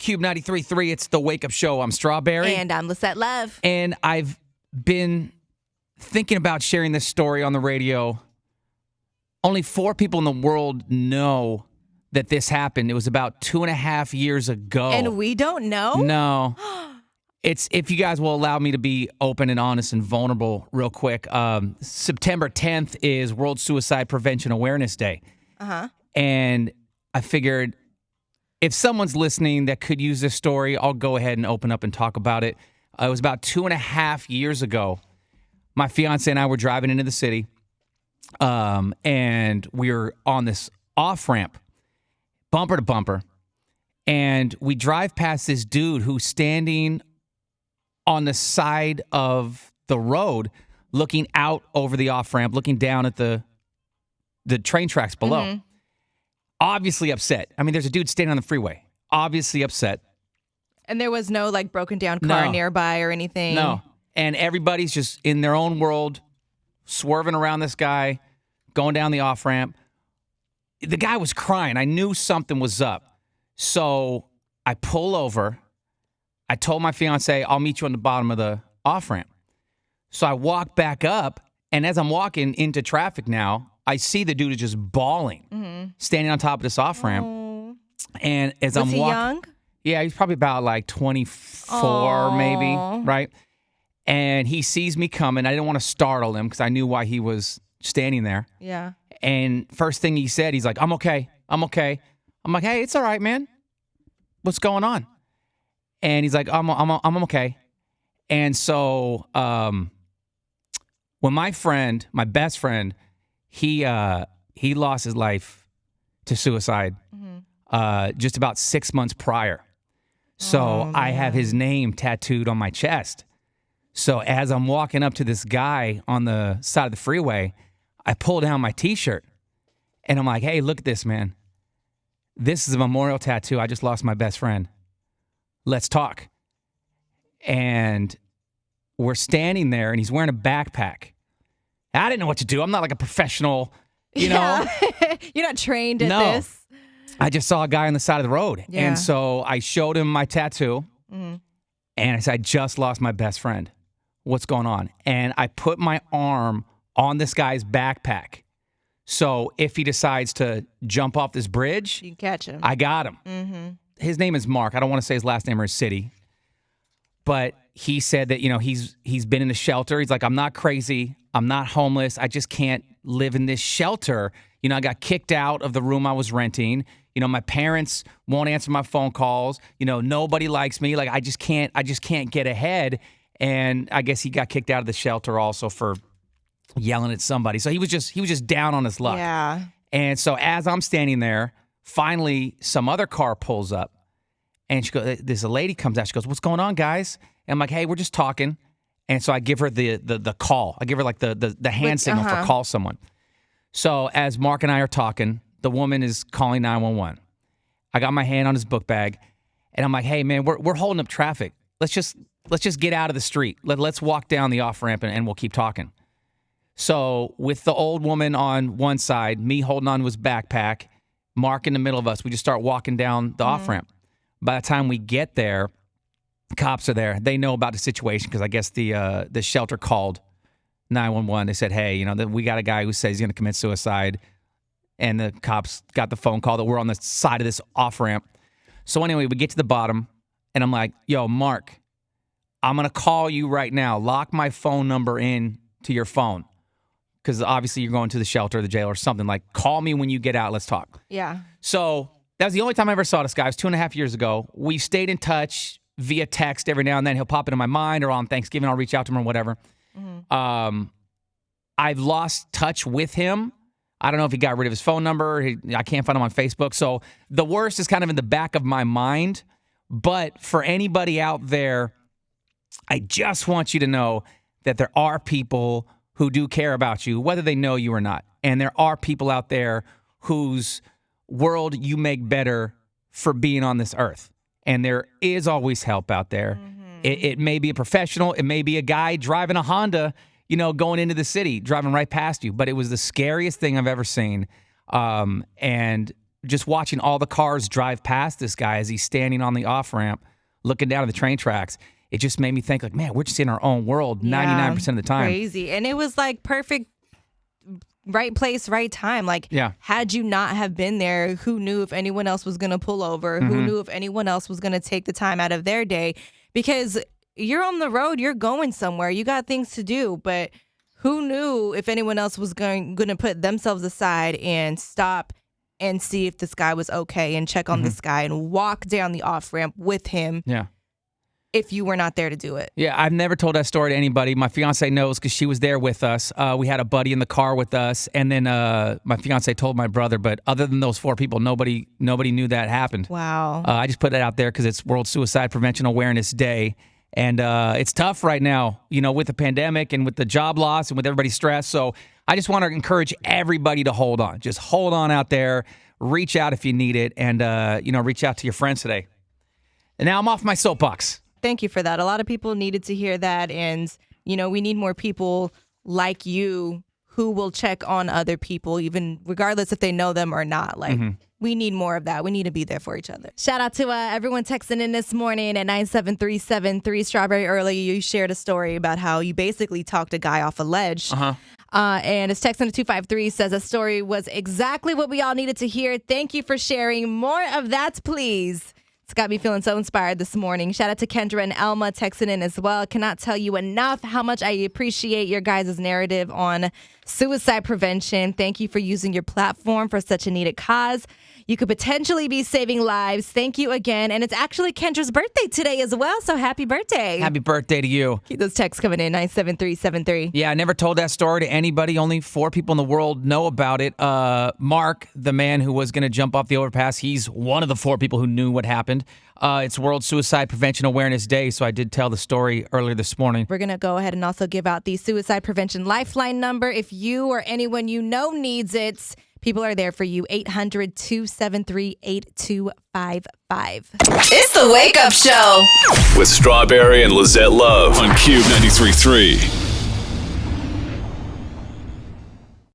KUBE 93.3. It's the Wake Up Show. I'm Strawberry. And I'm Lizette Love. And I've been thinking about sharing this story on the radio. Only 4 people in the world know that this happened. It was about 2.5 years ago. And we don't know? No. It's, if you guys will allow me to be open and honest and vulnerable real quick, September 10th is World Suicide Prevention Awareness Day. Uh-huh. And I figured if someone's listening that could use this story, I'll go ahead and open up and talk about it. It was about 2.5 years ago. My fiance and I were driving into the city, and we were on this off-ramp, bumper to bumper, and we drive past this dude who's standing on the side of the road, looking out over the off-ramp, looking down at the train tracks below. Mm-hmm. Obviously upset. I mean, there's a dude standing on the freeway, obviously upset. And there was no, like, broken down car nearby or anything? No. And everybody's just in their own world, swerving around this guy, going down the off-ramp. The guy was crying. I knew something was up. So I pull over. I told my fiance, I'll meet you on the bottom of the off-ramp. So I walk back up, and as I'm walking into traffic now, I see the dude is just bawling, standing on top of this off-ramp. Oh. And as was I'm he walking, young? Yeah, he's probably about like 24 maybe, right? And he sees me coming. I didn't want to startle him because I knew why he was standing there. Yeah. And first thing he said, he's like, I'm okay. I'm okay. I'm like, hey, it's all right, man. What's going on? And he's like, I'm okay. And so when my best friend, he lost his life to suicide just about 6 months prior. So I have his name tattooed on my chest. So as I'm walking up to this guy on the side of the freeway, I pull down my T-shirt and I'm like, hey, look at this, man. This is a memorial tattoo. I just lost my best friend. Let's talk. And we're standing there and he's wearing a backpack. I didn't know what to do. I'm not like a professional, you know. You're not trained at this. I just saw a guy on the side of the road. Yeah. And so I showed him my tattoo. And I said, I just lost my best friend. What's going on? And I put my arm on this guy's backpack. So if he decides to jump off this bridge, you can catch him. I got him. His name is Mark. I don't want to say his last name or his city. But he said that, you know, he's been in a shelter. He's like, I'm not crazy. I'm not homeless. I just can't live in this shelter. You know, I got kicked out of the room I was renting. You know, my parents won't answer my phone calls. You know, nobody likes me. Like, I just can't get ahead. And I guess he got kicked out of the shelter also for yelling at somebody. So he was just down on his luck. Yeah. And so as I'm standing there, finally some other car pulls up. And she goes, this lady comes out. She goes, what's going on, guys? And I'm like, hey, we're just talking. And so I give her the call. I give her like the hand signal for call someone. So as Mark and I are talking, the woman is calling 911. I got my hand on his book bag, and I'm like, hey, man, we're holding up traffic. Let's just get out of the street. Let's walk down the off-ramp, and we'll keep talking. So with the old woman on one side, me holding on to his backpack, Mark in the middle of us, we just start walking down the off-ramp. By the time we get there, cops are there. They know about the situation because I guess the shelter called 911. They said, hey, you know, we got a guy who says he's going to commit suicide. And the cops got the phone call that we're on the side of this off-ramp. So anyway, we get to the bottom, and I'm like, yo, Mark, I'm going to call you right now. Lock my phone number in to your phone because obviously you're going to the shelter or the jail or something. Like, call me when you get out. Let's talk. Yeah. So that was the only time I ever saw this guy. It was 2.5 years ago. We stayed in touch via text every now and then. He'll pop into my mind, or on Thanksgiving I'll reach out to him or whatever. I've lost touch with him. I don't know if he got rid of his phone number. I can't find him on Facebook. So the worst is kind of in the back of my mind. But for anybody out there, I just want you to know that there are people who do care about you, whether they know you or not. And there are people out there whose world you make better for being on this earth. And there is always help out there. It may be a professional. It may be a guy driving a Honda, you know, going into the city, driving right past you. But it was the scariest thing I've ever seen. And just watching all the cars drive past this guy as he's standing on the off-ramp, looking down at the train tracks. It just made me think, like, man, we're just in our own world 99% of the time. Crazy. And it was like perfect, right place, right time. Like, had you not have been there, who knew if anyone else was going to pull over? Who knew if anyone else was going to take the time out of their day? Because you're on the road, you're going somewhere, you got things to do, but who knew if anyone else was going to put themselves aside and stop and see if this guy was okay and check on this guy and walk down the off-ramp with him. Yeah. If you were not there to do it. Yeah, I've never told that story to anybody. My fiance knows because she was there with us. We had a buddy in the car with us, and then my fiance told my brother. But other than those 4 people, nobody knew that happened. Wow. I just put that out there because it's World Suicide Prevention Awareness Day, and it's tough right now, with the pandemic and with the job loss and with everybody's stress. So I just want to encourage everybody to hold on. Just hold on out there. Reach out if you need it, and reach out to your friends today. And now I'm off my soapbox. Thank you for that. A lot of people needed to hear that. And, we need more people like you who will check on other people, even regardless if they know them or not. Like, we need more of that. We need to be there for each other. Shout out to everyone texting in this morning at 97373 Strawberry Early. You shared a story about how you basically talked a guy off a ledge. And his text in the 253 says a story was exactly what we all needed to hear. Thank you for sharing. More of that, please. It's got me feeling so inspired this morning. Shout out to Kendra and Elma texting in as well. Cannot tell you enough how much I appreciate your guys' narrative on suicide prevention. Thank you for using your platform for such a needed cause. You could potentially be saving lives. Thank you again. And it's actually Kendra's birthday today as well, so happy birthday. Happy birthday to you. Keep those texts coming in, 97373. Yeah, I never told that story to anybody. Only 4 people in the world know about it. Mark, the man who was going to jump off the overpass, he's one of the 4 people who knew what happened. It's World Suicide Prevention Awareness Day, so I did tell the story earlier this morning. We're going to go ahead and also give out the Suicide Prevention Lifeline number. If you or anyone you know needs it, people are there for you. 800-273-8255. It's the Wake Up Show with Strawberry and Lizette Love on KUBE 93.3.